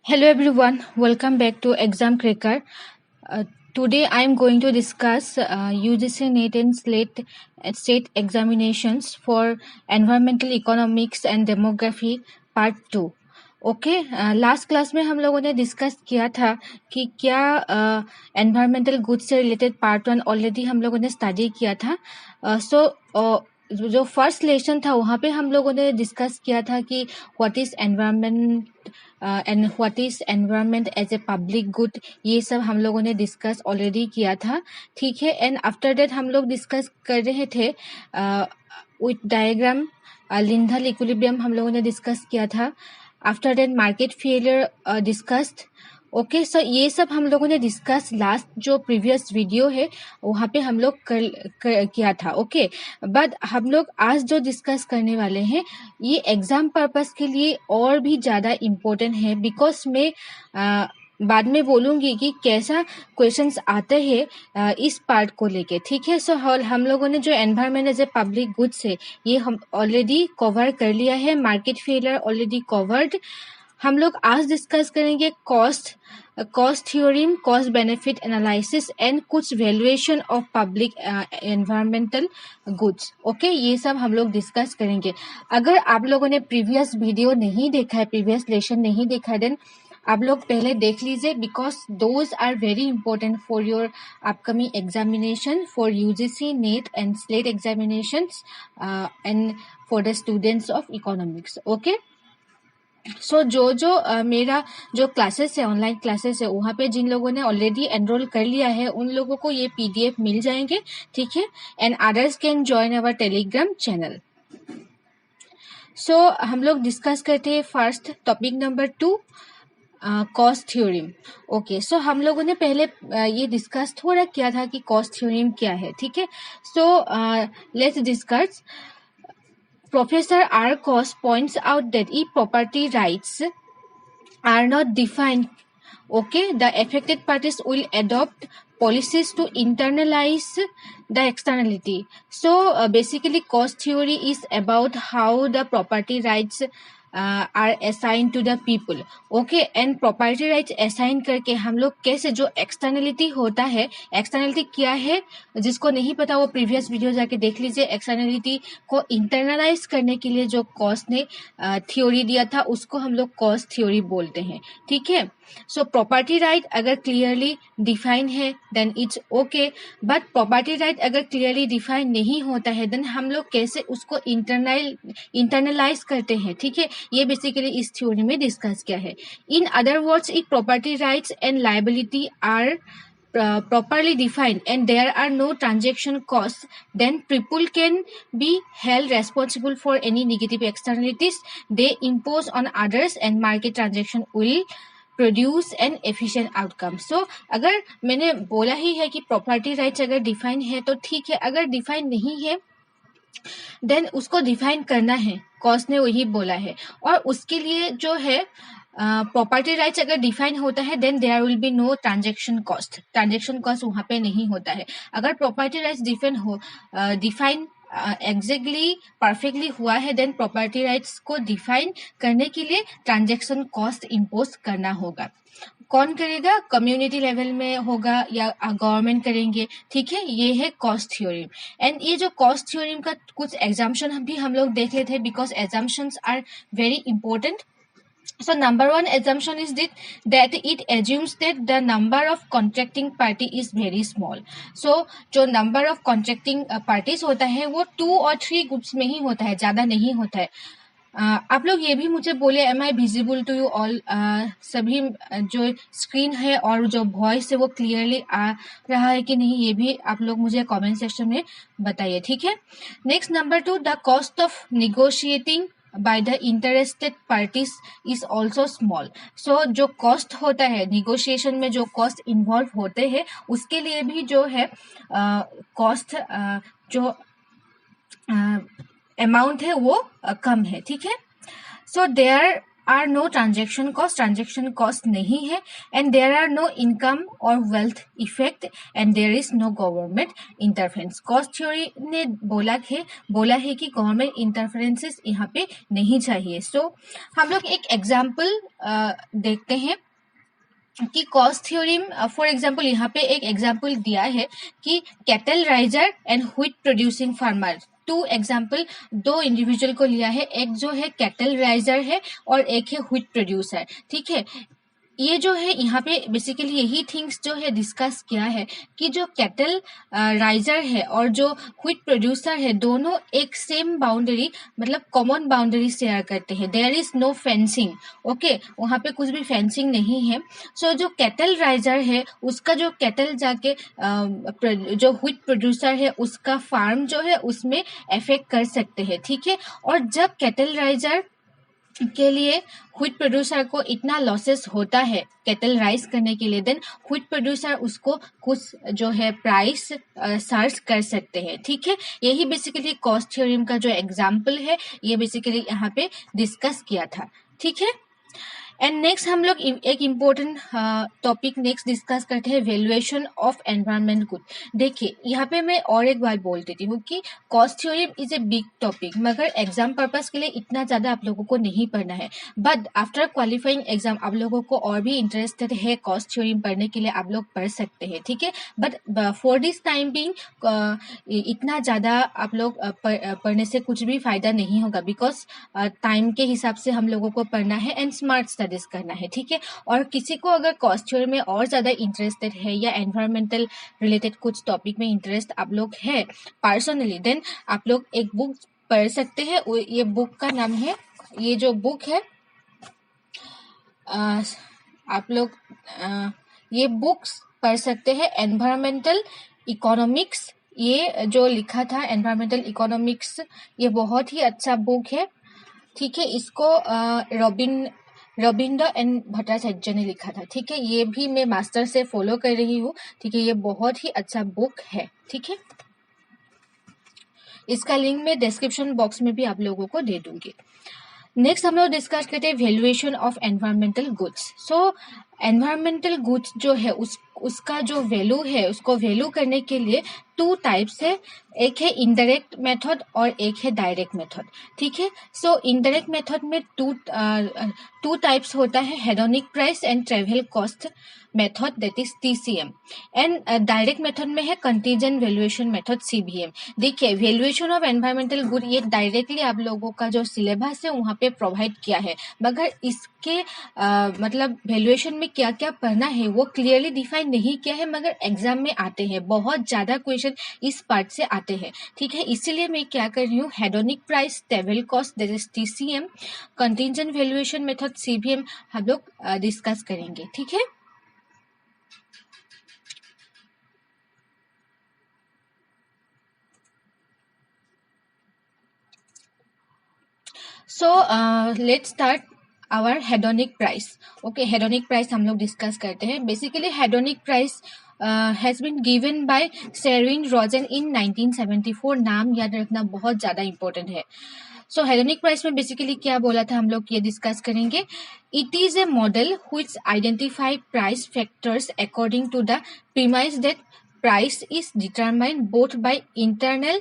Hello everyone, welcome back to Exam Cracker. Today I am going to discuss UGC NET and state examinations for Environmental Economics and Demography Part 2. Okay last class में हम लोगों ने discuss किया था कि क्या environmental goods से related part 1 already हम लोगों ने स्टडी किया था. जो फर्स्ट लेसन था वहाँ पे हम लोगों ने डिस्कस किया था कि what is environment and what is environment as a public good. ये सब हम लोगों ने डिस्कस ऑलरेडी किया था, ठीक है. एंड आफ्टर दैट हम लोग डिस्कस कर रहे थे विथ डायग्राम लिंथल इक्विलिब्रियम हम लोगों ने डिस्कस किया था. After that market failure discussed. Okay, so ये सब हम लोगों ने डिस्कस लास्ट जो प्रीवियस वीडियो है वहाँ पे हम लोग किया था. ओके, बट हम लोग आज जो डिस्कस करने वाले हैं ये एग्जाम पर्पस के लिए और भी ज़्यादा इम्पोर्टेंट है, बिकॉज मैं बाद में बोलूँगी कि कैसा क्वेश्चंस आते हैं इस पार्ट को लेके, ठीक है. सो हम लोगों ने जो environment as a public goods है ये हम ऑलरेडी कवर कर लिया है. Market failure already covered. हम लोग आज डिस्कस करेंगे cost theorem, cost benefit analysis and कुछ valuation of public environmental goods. Okay, ये सब हम लोग डिस्कस करेंगे. अगर आप लोगों ने प्रीवियस वीडियो नहीं देखा है, प्रीवियस लेसन नहीं देखा है, देन आप लोग पहले देख लीजिए, because those are very important for your upcoming examination for UGC NET and SLET examinations and for the students of economics. Okay, so मेरा जो क्लासेस है, ऑनलाइन क्लासेस है, वहाँ पे जिन लोगों ने ऑलरेडी एनरोल कर लिया है उन लोगों को ये पीडीएफ मिल जाएंगे, ठीक है. And others can join our Telegram channel. So हम लोग डिस्कस करते हैं first topic number 2, cost theorem. Okay, so हम लोगों ने पहले ये डिस्कस थोड़ा किया था कि कॉस्ट थ्योरम क्या है, ठीक है. So let's discuss. Professor R. Koss points out that if property rights are not defined, okay, the affected parties will adopt policies to internalize the externality. So basically cost theory is about how the property rights are assigned to the people. Okay, and property rights assign करके हम लोग कैसे, जो externality होता है, externality क्या है जिसको नहीं पता वो प्रीवियस वीडियो जाके देख लीजिए. एक्सटर्नलिटी को इंटरनलाइज करने के लिए जो कॉस्ट ने थ्योरी दिया था उसको हम लोग कॉस्ट थ्योरी बोलते हैं, ठीक है. सो प्रॉपर्टी राइट अगर क्लियरली डिफाइन है then it's okay, but property right अगर क्लियरली डिफाइन नहीं होता है देन हम लोग कैसे उसको इंटरनलाइज करते हैं, ठीक है. ये बेसिकली इस थ्योरी में डिस्कस किया है. In other words, if property rights and liability are properly defined and there are no transaction costs, then people can be held responsible for any negative externalities they impose on others and market transaction will produce an efficient outcome. So अगर मैंने बोला ही है कि property rights अगर define है तो ठीक है, अगर डिफाइन नहीं है देन उसको डिफाइन करना है, कॉस्ट ने वही बोला है. और उसके लिए जो है प्रॉपर्टी राइट्स अगर डिफाइन होता है then there will be no transaction cost. Transaction cost वहाँ पे नहीं होता है. अगर property rights define exactly perfectly हुआ है देन प्रॉपर्टी राइट्स को डिफाइन करने के लिए ट्रांजैक्शन कॉस्ट इम्पोज करना होगा. कौन करेगा? कम्युनिटी लेवल में होगा या गवर्नमेंट करेंगे, ठीक है. ये है कॉस्ट थ्योरम. एंड ये जो कॉस्ट थ्योरम का कुछ एग्जाम्पशन भी हम लोग देख लेते हैं, because exemptions are very important. So number one assumption is that it assumes that the number of contracting party is very small. So जो number of contracting parties होता है वो 2 और 3 ग्रुप्स में ही होता है, ज़्यादा नहीं होता है. आप लोग ये भी मुझे बोले, am I visible to you all? सभी जो स्क्रीन है और जो वॉइस है वो क्लियरली आ रहा है कि नहीं, ये भी आप लोग मुझे कमेंट सेक्शन में बताइए, ठीक है. Next number 2, the cost of negotiating by the interested parties is also small. So जो कॉस्ट होता है निगोशिएशन में, जो कॉस्ट इन्वॉल्व होते हैं उसके लिए भी जो है कॉस्ट जो अमाउंट है वो कम है, ठीक है. So there are no transaction cost नहीं है, and there are no income और wealth effect, and there is no government interference. Cost theory ने बोला है कि गवर्नमेंट इंटरफेरेंसेस यहाँ पे नहीं चाहिए। सो हम लोग एक एग्जाम्पल देखते हैं कि कॉस्ट थ्योरी, फॉर एग्जाम्पल यहाँ पे एक एग्जाम्पल दिया है कि cattle raiser and wheat producing farmer. Two example, दो इंडिविजुअल को लिया है, एक जो है कैटल राइजर है और एक है व्हीट प्रोड्यूसर। ठीक है, ये जो है यहाँ पे बेसिकली यही थिंग्स जो है डिस्कस किया है कि जो कैटल राइजर है और जो व्हीट प्रोड्यूसर है दोनों एक सेम बाउंड्री, मतलब कॉमन बाउंड्री शेयर करते हैं। There is no fencing, okay, वहाँ पे कुछ भी फेंसिंग नहीं है। सो जो कैटल राइजर है उसका जो कैटल जाके जो व्हीट प्रोड्यूसर है उसका फार्म जो है उसमें अफेक्ट कर सकते हैं। ठीक है, और जब कैटल राइजर के लिए व्हीट प्रोड्यूसर को इतना लॉसेस होता है कैटल राइज करने के लिए, देन व्हीट प्रोड्यूसर उसको कुछ जो है प्राइस सर्च कर सकते हैं। ठीक है, यही बेसिकली कॉस्ट थ्योरम का जो एग्जाम्पल है ये बेसिकली यहाँ पे डिस्कस किया था। ठीक है, एंड नेक्स्ट हम लोग एक इम्पोर्टेंट टॉपिक नेक्स्ट डिस्कस करते हैं, वैल्यूएशन ऑफ एनवायरमेंट गुड। देखिए यहाँ पे मैं और एक बार बोल देती हूँ कि cost theory is a big topic, मगर एग्जाम पर्पस के लिए इतना ज़्यादा आप लोगों को नहीं पढ़ना है। बट आफ्टर क्वालिफाइंग एग्जाम आप लोगों को और भी इंटरेस्टेड है कॉस्ट थ्योरी पढ़ने के लिए, आप लोग पढ़ सकते हैं। ठीक है, but for this time being इतना ज़्यादा आप लोग पढ़ने से कुछ भी फायदा नहीं होगा, बिकॉज टाइम के हिसाब से हम लोगों को पढ़ना है एंड स्मार्ट स्टडीज करना है। ठीक है, और किसी को अगर कॉस्ट थ्योरी में और ज़्यादा इंटरेस्टेड है या एनवायरमेंटल रिलेटेड कुछ टॉपिक में इंटरेस्ट आप लोग है पर्सनली, देन आप लोग एक बुक पढ़ सकते हैं। ये बुक का नाम है, ये जो बुक है आप लोग ये बुक्स पढ़ सकते हैं, एनवायरमेंटल इकोनॉमिक्स। ये जो लिखा था एनवायरमेंटल इकोनॉमिक्स, ये बहुत ही अच्छा बुक है। ठीक है, इसको रविंद्र एन भट्टाचार्य ने लिखा था। ठीक है, ये भी मैं मास्टर से फॉलो कर रही हूँ। ठीक है, ये बहुत ही अच्छा बुक है। ठीक है, इसका लिंक मैं डिस्क्रिप्शन बॉक्स में भी आप लोगों को दे दूंगी। नेक्स्ट हम लोग डिस्कस करते हैं valuation of environmental goods. So environmental goods जो है उसका जो वैल्यू है उसको वैल्यू करने के लिए टू टाइप्स है, एक है इनडायरेक्ट मेथड और एक है डायरेक्ट मेथड। ठीक है, सो इनडायरेक्ट मेथड में टू टाइप्स होता है, hedonic price and travel cost method, that is TCM, and direct method में है कंटीजेंट वैल्यूएशन मेथड, CVM। देखिए वैल्यूएशन ऑफ एनवायरमेंटल गुड ये डायरेक्टली आप लोगों का जो सिलेबस है वहाँ पे प्रोवाइड किया है, मगर इसके मतलब वैल्यूएशन में क्या क्या पढ़ना है वो क्लियरली डिफाइन नहीं किया है, मगर एग्जाम में आते हैं, बहुत ज्यादा क्वेश्चन इस पार्ट से आते हैं। ठीक है, इसीलिए मैं क्या कर रही हूँ, hedonic price, travel cost that is TCM, contingent valuation method CVM हम लोग डिस्कस करेंगे। ठीक है, so let's start our hedonic price. Okay, hedonic price हम लोग डिस्कस करते हैं। Basically hedonic price has been given by Sherwin Rosen in 1974। नाम याद रखना बहुत ज्यादा इंपॉर्टेंट है। सो हेडोनिक प्राइस में बेसिकली क्या बोला था हम लोग ये डिस्कस करेंगे। It is a model which identify price factors according to the premise that price is determined both by internal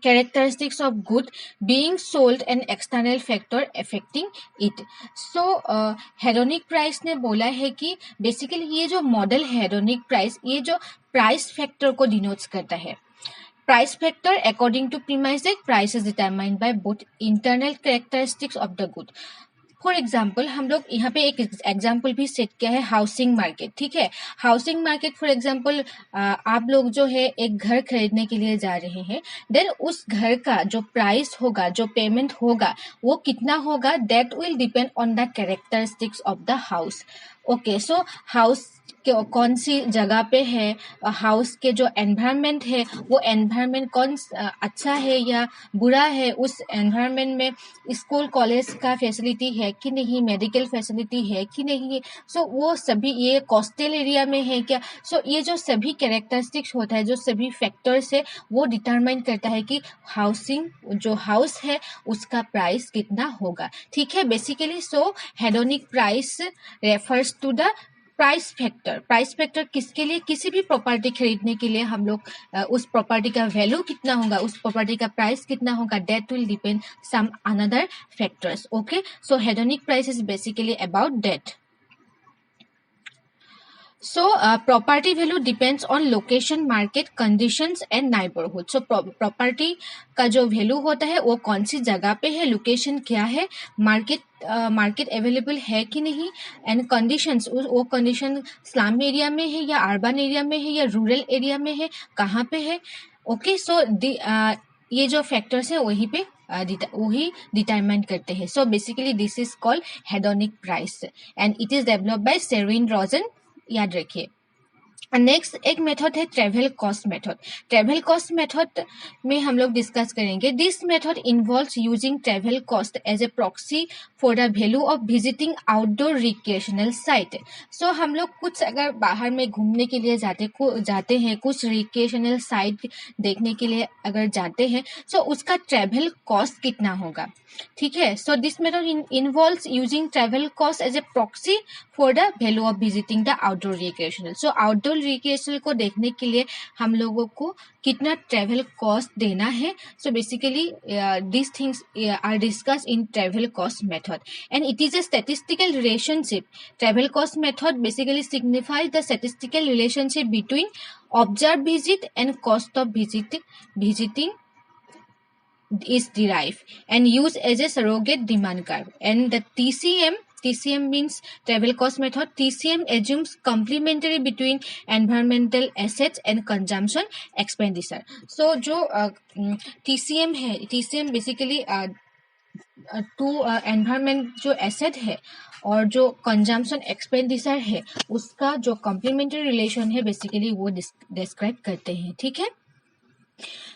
characteristics of good being sold and external factor affecting it. So hedonic price ने बोला है कि basically ये जो model है hedonic price, ये जो price factor को डिनोट्स करता है। Price factor according to premise that price is determined by both internal characteristics of the good. For example हम लोग यहाँ पे एक एग्जाम्पल भी सेट किया है, हाउसिंग मार्केट। ठीक है, हाउसिंग मार्केट फॉर एग्जाम्पल आप लोग जो है एक घर खरीदने के लिए जा रहे हैं, देन उस घर का जो प्राइस होगा, जो पेमेंट होगा वो कितना होगा, that will depend on the characteristics of the house. Okay, so house कौन सी जगह पे है, हाउस के जो एनवायरनमेंट है वो एनवायरनमेंट अच्छा है या बुरा है, उस एनवायरनमेंट में स्कूल कॉलेज का फैसिलिटी है कि नहीं, मेडिकल फैसिलिटी है कि नहीं, सो वो सभी, ये कोस्टल एरिया में है क्या, सो ये जो सभी कैरेक्टरिस्टिक्स होता है, जो सभी फैक्टर्स है, वो डिटरमाइन करता है कि हाउसिंग जो हाउस है उसका प्राइस कितना होगा। ठीक है, basically so hedonic price refers to the price factor. Price factor किसके लिए, किसी भी प्रॉपर्टी खरीदने के लिए हम लोग उस प्रॉपर्टी का वैल्यू कितना होगा, उस प्रॉपर्टी का प्राइस कितना होगा, that will depend some another factors. Okay, so hedonic price is basically about that. So, property value depends on location, market conditions and neighborhood. So, property का जो value होता है वो कौन सी जगह पे है, location क्या है, market available है कि नहीं, and conditions, वो condition slum area में है या urban area में है या rural area में है, कहाँ पे है। Okay, so ये जो factors है वही पे वही डिटरमाइन करते हैं। So basically this is called hedonic price and it is developed by Sherwin Rosen, याद रखिए। नेक्स्ट एक मेथड है travel cost method. Travel cost method में हम लोग डिस्कस करेंगे, this method involves using travel cost as a proxy for the value of visiting outdoor recreational site. So हम लोग कुछ अगर बाहर में घूमने के लिए जाते हैं, कुछ रिक्रिएशनल साइट देखने के लिए अगर जाते हैं, सो उसका ट्रेवल कॉस्ट कितना होगा। ठीक है, so this method involves using travel cost as a proxy for the value of visiting the outdoor recreational. So outdoor recreational को देखने के लिए हम लोगों को कितना ट्रेवल कॉस्ट देना है। So basically these things are discussed in travel cost method and it is a statistical relationship. Travel cost method basically signifies the statistical relationship between observed visit and cost of visiting is derived and used as a surrogate demand curve. And the TCM means travel cost method. TCM assumes complementary between environmental assets and consumption expenditure. So जो TCM है, TCM basically to environment जो asset है और जो consumption expenditure है उसका जो complementary relation है बेसिकली वो डिस्क्राइब करते हैं। ठीक है,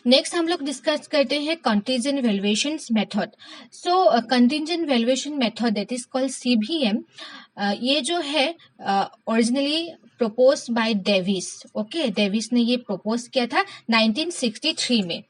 नेक्स्ट हम लोग डिस्कस करते हैं contingent valuation method. So contingent valuation method that is called CVM, ये जो है originally propose by Davis. Okay, Davis ने ये प्रपोज किया था 1963 में।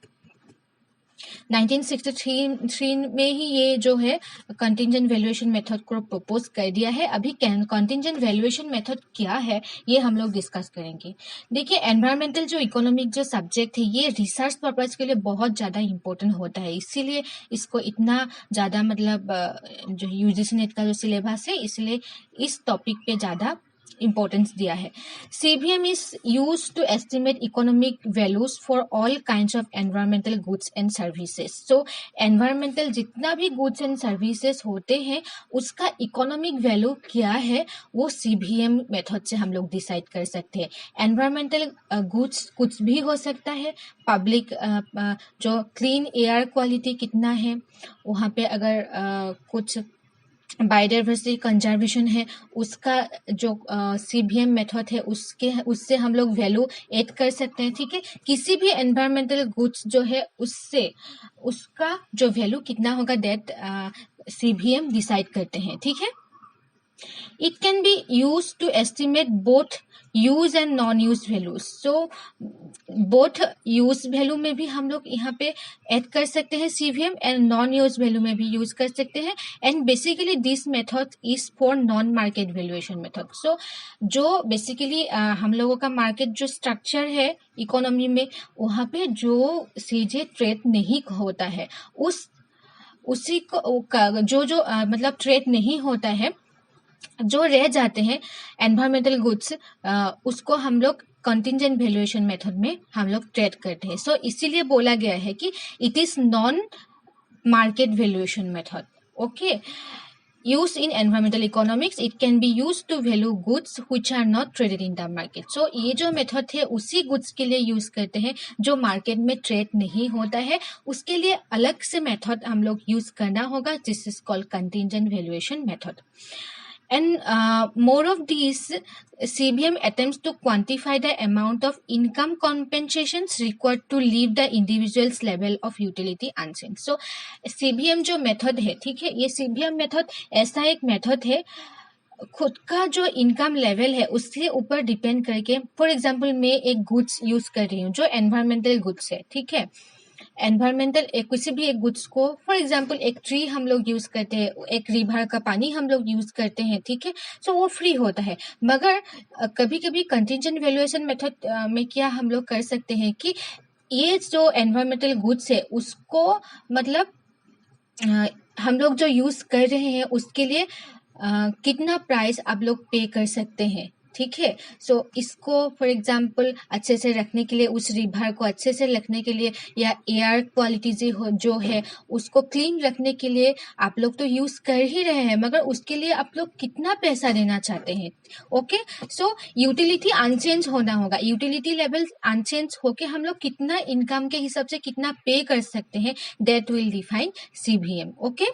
1963 में ही ये जो है कंटीजेंट वैल्यूएशन मेथड को प्रपोज कर दिया है। अभी कंटीजेंट वैल्यूएशन मेथड क्या है ये हम लोग डिस्कस करेंगे। देखिए, एनवायरमेंटल जो इकोनॉमिक जो सब्जेक्ट है ये रिसर्च पर्पज के लिए बहुत ज़्यादा इम्पोर्टेंट होता है, इसीलिए इसको इतना ज़्यादा मतलब जो यूजीसी नेट का जो सिलेबस है इसलिए इस टॉपिक पे ज़्यादा importance दिया है। CVM is used to estimate economic values for all kinds of environmental goods and services. So environmental जितना भी goods and services होते हैं उसका economic value क्या है वो CVM मेथड से हम लोग डिसाइड कर सकते हैं। environmental goods कुछ भी हो सकता है, पब्लिक जो क्लीन एयर क्वालिटी कितना है, वहाँ पे अगर कुछ बायोडाइवर्सिटी कंजर्वेशन है उसका जो CVM मेथड है उससे हम लोग वैल्यू ऐड कर सकते हैं। ठीक है, किसी भी एनवायरमेंटल गुड्स जो है उससे उसका जो वैल्यू कितना होगा दैट CVM डिसाइड करते हैं। ठीक है, it can be used to estimate both use and non-use values. So both use value में भी हम लोग यहाँ पे ऐड कर सकते हैं CVM and non-use value में भी यूज कर सकते हैं। and basically this method is for non-market valuation method. So जो basically हम लोगों का मार्केट जो स्ट्रक्चर है इकोनॉमी में वहाँ पे जो सीधे ट्रेड नहीं होता है उसी को जो मतलब ट्रेड नहीं होता है जो रह जाते हैं एनवायरमेंटल गुड्स उसको हम लोग कंटीजेंट वैल्यूएशन मेथड में हम लोग ट्रेड करते हैं। सो इसीलिए बोला गया है कि it is non market valuation method. Okay, use in environmental economics it can be use to value goods which are not traded in the market. So ये जो मेथड है उसी गुड्स के लिए यूज करते हैं जो मार्केट में ट्रेड नहीं होता है, उसके लिए अलग से मेथड हम लोग यूज करना होगा, this is called contingent valuation method. And more of these, CBM attempts to quantify the amount of income compensations required to leave the individual's level of utility unchanged. So CBM जो method है, ठीक है, ये CBM method ऐसा एक method है, खुद का जो इनकम लेवल है उसके ऊपर डिपेंड करके, फॉर एग्जांपल मैं एक गुड्स यूज कर रही हूँ जो एनवायरमेंटल गुड्स है, ठीक है, एनवायरमेंटल किसी भी एक गुड्स को, फॉर एग्जांपल एक ट्री हम लोग यूज करते हैं, एक रिवर का पानी हम लोग यूज करते हैं, ठीक है, सो वो फ्री होता है। मगर कभी कभी कंटिजेंट वैल्यूएशन मेथड में क्या हम लोग कर सकते हैं कि ये जो एनवायरमेंटल गुड्स है उसको मतलब हम लोग जो यूज कर रहे हैं उसके लिए कितना प्राइस आप लोग पे कर सकते हैं, ठीक है। सो इसको फॉर एग्जांपल अच्छे से रखने के लिए, उस रिवर को अच्छे से रखने के लिए, या एयर क्वालिटी जो है उसको क्लीन रखने के लिए आप लोग तो यूज कर ही रहे हैं, मगर उसके लिए आप लोग कितना पैसा देना चाहते हैं। ओके, सो यूटिलिटी अनचेंज होना होगा, यूटिलिटी लेवल अनचेंज होके हम लोग कितना इनकम के हिसाब से कितना पे कर सकते हैं, that will define CBM. Okay,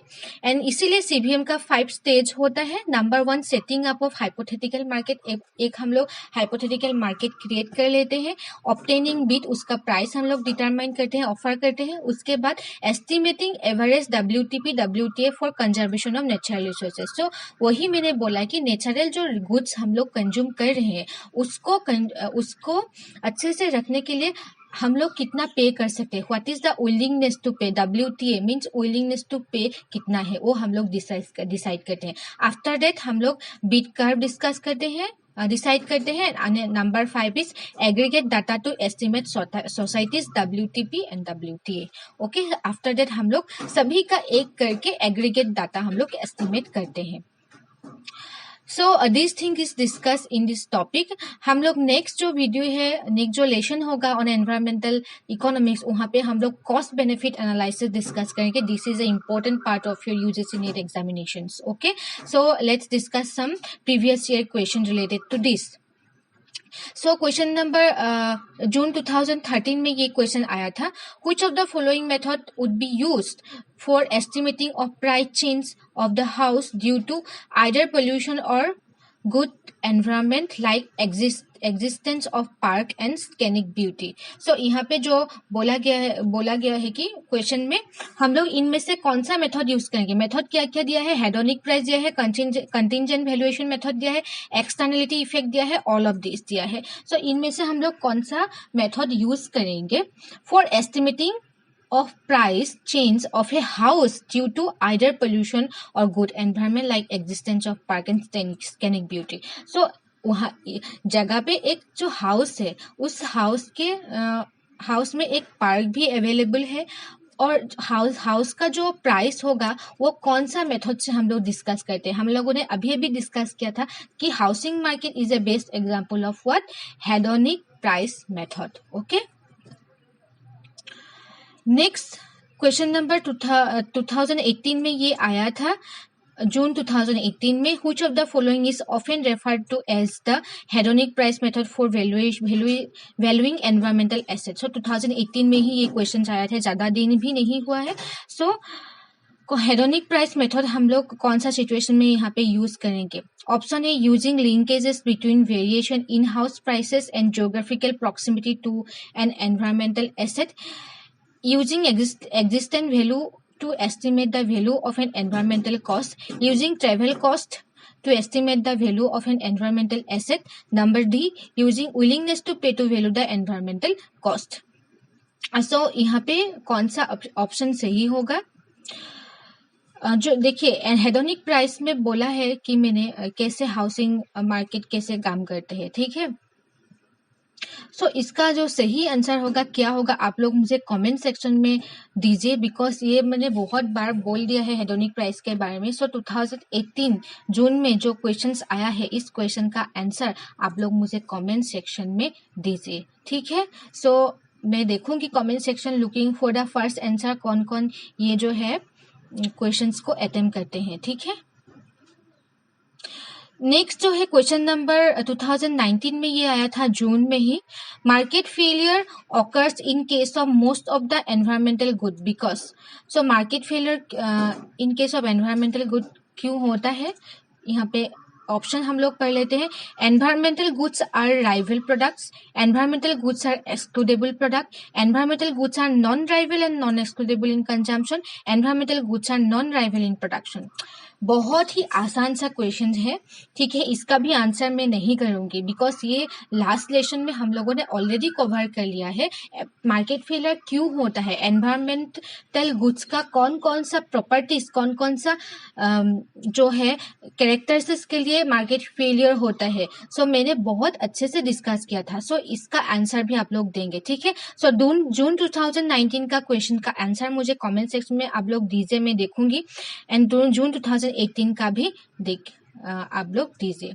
and इसीलिए सीबीएम का 5 स्टेज होता है। Number 1, setting up of hypothetical market, एक हम लोग हाइपोथेटिकल मार्केट क्रिएट कर लेते हैं। ऑब्टेनिंग बिड, उसका प्राइस हम लोग डिटरमाइन करते हैं, ऑफर करते हैं। उसके बाद estimating average WTP WTA for conservation of natural resources. तो वही मैंने बोला कि नेचुरल जो गुड्स हम लोग कंज्यूम कर रहे हैं उसको अच्छे से रखने के लिए हम लोग कितना पे कर सकते हैं, what is the willingness to pay, WTA means willingness to pay कितना है, वो हम लोग डिसाइड करते हैं। आफ्टर दैट हम लोग बिड कर्व डिस्कस करते हैं, डिसाइड करते हैं। Number 5 is aggregate data to estimate societies WTP and WTA। Okay, after that हम लोग सभी का एक करके एग्रीगेट डाटा हम लोग एस्टिमेट करते हैं। So this thing is discuss in this topic. हम लोग नेक्स्ट जो वीडियो है, नेक्स्ट जो लेसन होगा ऑन एनवायरमेंटल इकोनॉमिक्स, वहाँ पे हम लोग कॉस्ट बेनिफिट एनालिसिस डिस्कस करेंगे। This is a important part of your UGC NET examinations. Okay, so let's discuss some previous year question related to this. So question number June 2013 में ये question आया था, which of the following method would be used for estimating of price change of the house due to either pollution or good environment like existence of park and scenic beauty। so यहाँ पे जो बोला गया है कि question में हम लोग इनमें से कौन सा मेथड यूज करेंगे। मेथड क्या क्या दिया है, हेडोनिक प्राइस दिया है, कंटिजेंट वैल्यूएशन मेथड दिया है, एक्सटर्नलिटी इफेक्ट दिया है, ऑल ऑफ दिस दिया है। so इनमें से हम लोग कौन सा मेथड यूज करेंगे for estimating of price change of a house due to either pollution or good environment like existence of park and scenic beauty। so वहाँ जगह पे एक जो हाउस है, उस हाउस में एक पार्क भी अवेलेबल है, और हाउस का जो प्राइस होगा वो कौन सा मेथड से हम लोग डिस्कस करते हैं। हम लोगों ने अभी डिस्कस किया था कि housing market is a best example of what, hedonic price method. Okay, next question number 2018 में ये आया था, जून 2018 में, which of the following is often referred to as the hedonic price method for valuing environmental assets। so 2018 में ही ये question आया था, ज्यादा दिन भी नहीं हुआ है। so हेडोनिक प्राइस मेथड हम लोग कौन सा सिचुएशन में यहाँ पे यूज करेंगे। Option A, using linkages between variation in house prices and geographical proximity to an environmental asset, using existent value to estimate the value of an environmental cost, using travel cost to estimate the value of an environmental asset, number D, using willingness to pay to value the environmental cost। so यहाँ पे कौन सा option सही होगा। जो देखिए hedonic price में बोला है कि मैंने कैसे हाउसिंग मार्केट कैसे काम करते हैं, ठीक है। सो इसका जो सही आंसर होगा क्या होगा, आप लोग मुझे कमेंट सेक्शन में दीजिए, बिकॉज ये मैंने बहुत बार बोल दिया है हेडोनिक प्राइस के बारे में। सो 2018 जून में जो क्वेश्चंस आया है, इस क्वेश्चन का आंसर आप लोग मुझे कमेंट सेक्शन में दीजिए, ठीक है। सो मैं देखूंगी comment section, looking for the first answer, कौन कौन ये जो है क्वेश्चंस को अटेम्प्ट करते हैं, ठीक है। नेक्स्ट जो है क्वेश्चन नंबर 2019 में ये आया था जून में ही, market failure occurs in case of most of the environmental good because. Market failure in case of environmental good क्यों होता है, यहाँ पे ऑप्शन हम लोग पढ़ लेते हैं। Environmental goods are rival products, environmental goods are excludable product, environmental goods are non rival and non excludable in consumption, environmental goods are non rival in production. बहुत ही आसान सा क्वेश्चन है, ठीक है। इसका भी आंसर मैं नहीं करूंगी बिकॉज ये लास्ट लेसन में हम लोगों ने ऑलरेडी कवर कर लिया है। मार्केट फेलियर क्यों होता है, एनवायरमेंटल गुड्स का कौन कौन सा प्रॉपर्टीज, कौन कौन सा जो है कैरेक्टरिस्टिक्स के लिए मार्केट फेलियर होता है। सो मैंने बहुत अच्छे से डिस्कस किया था। सो इसका आंसर भी आप लोग देंगे, ठीक है। सो जून 2019 का क्वेश्चन का आंसर मुझे कमेंट सेक्शन में आप लोग दीजिए, मैं देखूंगी। एंड जून 2018 का भी आप लोग दीजिए,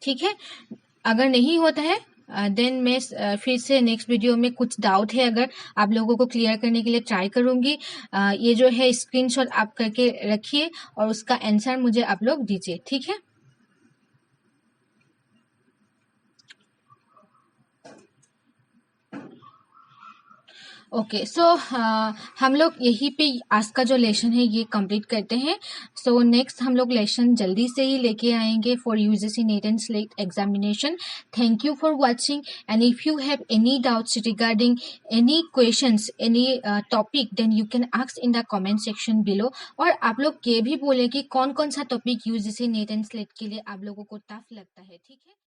ठीक है। अगर नहीं होता है देन मैं फिर से नेक्स्ट वीडियो में कुछ डाउट है अगर आप लोगों को क्लियर करने के लिए ट्राई करूंगी। ये जो है स्क्रीनशॉट आप करके रखिए और उसका आंसर मुझे आप लोग दीजिए, ठीक है। ओके, सो हम लोग यहीं पे आज का जो लेसन है ये कंप्लीट करते हैं। सो नेक्स्ट हम लोग लेसन जल्दी से ही लेके आएंगे for UGC NET and SLET examination. Thank you for watching and if you have any doubts regarding any questions, any topic, then you can ask in the comment section below. और आप लोग ये भी बोले कि कौन कौन सा topic UGC NET and slate के लिए आप लोगों को टफ लगता है, ठीक है।